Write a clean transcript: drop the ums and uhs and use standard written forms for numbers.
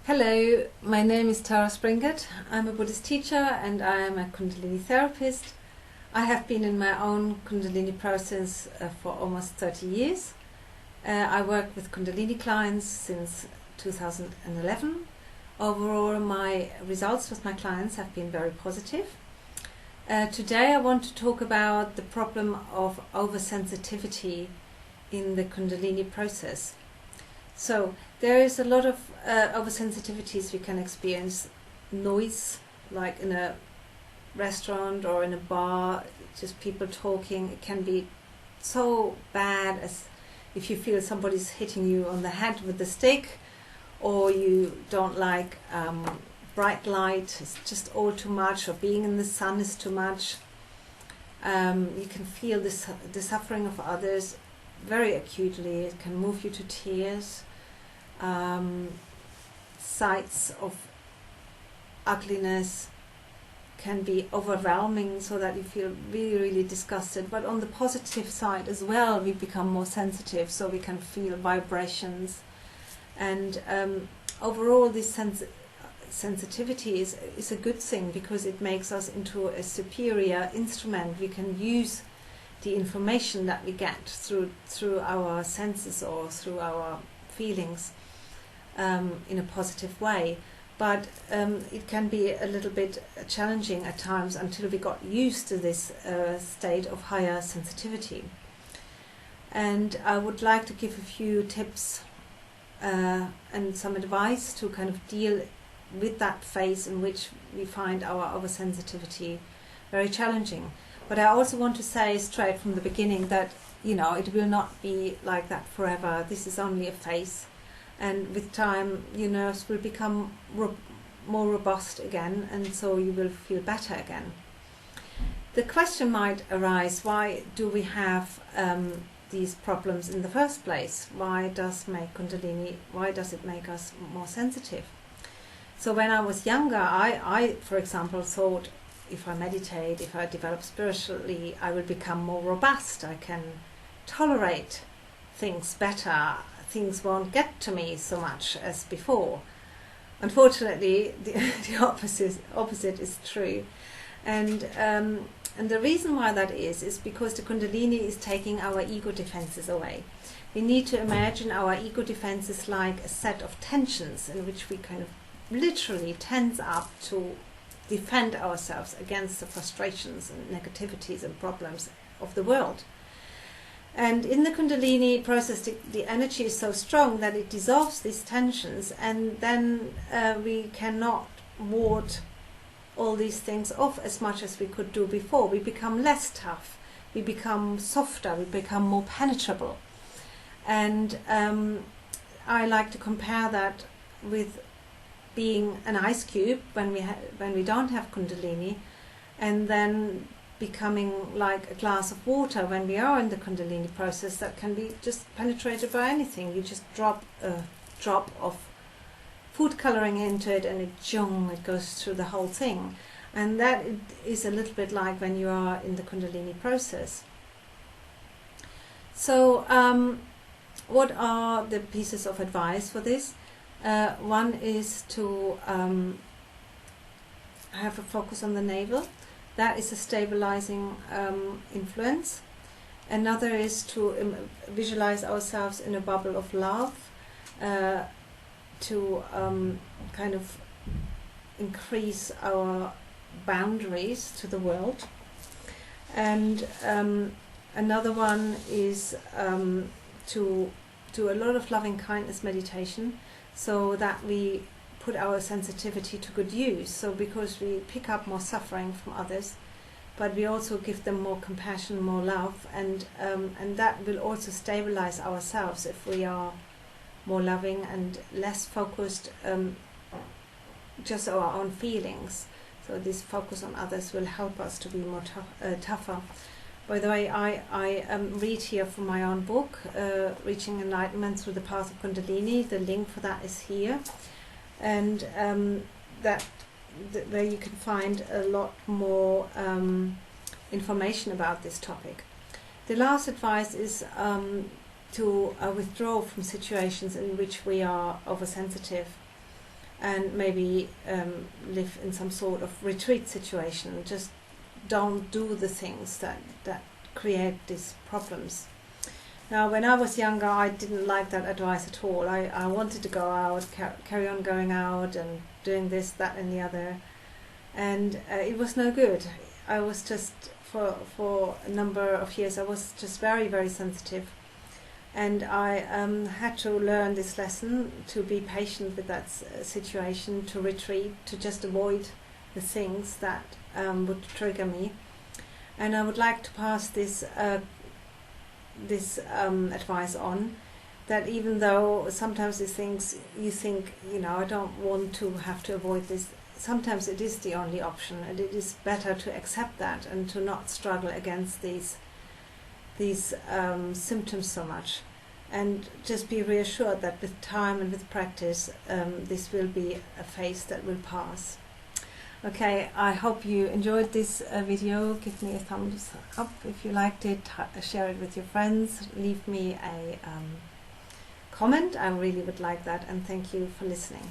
Hello, my name is Springett. I'm a Buddhist teacher and I am a Kundalini therapist. I have been in my own Kundalini process for almost 30 years. I work with Kundalini clients since 2011. Overall, my results with my clients have been very positive. Today I want to talk about the problem of oversensitivity in the Kundalini process. So there is a lot of oversensitivities we can experience. Noise, like in a restaurant or in a bar, just people talking. It can be so bad as if you feel somebody's hitting you on the head with a stick, or you don't like bright light, it's just all too much, or being in the sun is too much. You can feel the suffering of others very acutely. It can move you to tears. Sights of ugliness can be overwhelming, so that you feel really disgusted. But on the positive side as well, we become more sensitive, so we can feel vibrations. And overall, this sensitivity is a good thing, because it makes us into a superior instrument. We can use the information that we get through our senses or through our feelings in a positive way. But it can be a little bit challenging at times until we got used to this state of higher sensitivity. And I would like to give a few tips and some advice to kind of deal with that phase in which we find our oversensitivity very challenging. But I also want to say straight from the beginning that, it will not be like that forever. This is only a phase. And with time, your nerves will become more robust again, and so you will feel better again. The question might arise, why do we have these problems in the first place? Why does it make us more sensitive? So when I was younger, I for example, thought if I meditate, if I develop spiritually, I will become more robust. I can tolerate things better. Things won't get to me so much as before. Unfortunately, the opposite is true. And the reason why that is because the Kundalini is taking our ego defenses away. We need to imagine our ego defenses like a set of tensions in which we kind of literally tense up to defend ourselves against the frustrations and negativities and problems of the world. And in the Kundalini process, the energy is so strong that it dissolves these tensions, and then we cannot ward all these things off as much as we could do before. We become less tough, we become softer, we become more penetrable. And I like to compare that with being an ice cube when we don't have Kundalini, and then becoming like a glass of water when we are in the Kundalini process that can be just penetrated by anything. You just drop a drop of food coloring into it, and it goes through the whole thing. And that is a little bit like when you are in the Kundalini process. So what are the pieces of advice for this? One is to have a focus on the navel. That is a stabilizing influence. Another is to visualize ourselves in a bubble of love, to kind of increase our boundaries to the world. And another one is to do a lot of loving kindness meditation, so that we put our sensitivity to good use. So because we pick up more suffering from others, but we also give them more compassion, more love, and that will also stabilize ourselves if we are more loving and less focused just on our own feelings. So this focus on others will help us to be more tougher. By the way, I read here from my own book, Reaching Enlightenment Through the Path of Kundalini. The link for that is here. And where you can find a lot more information about this topic. The last advice is to withdraw from situations in which we are oversensitive. and maybe live in some sort of retreat situation. Just don't do the things that create these problems. Now, when I was younger, I didn't like that advice at all. I wanted to go out, carry on going out and doing this, that and the other. And it was no good. I was just, for a number of years, I was just very, very sensitive. And I had to learn this lesson, to be patient with that situation, to retreat, to just avoid the things that would trigger me. And I would like to pass this advice on, that even though sometimes these things you think, I don't want to have to avoid this, sometimes it is the only option, and it is better to accept that and to not struggle against these symptoms so much, and just be reassured that with time and with practice this will be a phase that will pass. Okay, I hope you enjoyed this video. Give me a thumbs up if you liked it, share it with your friends, leave me a comment. I really would like that, and thank you for listening.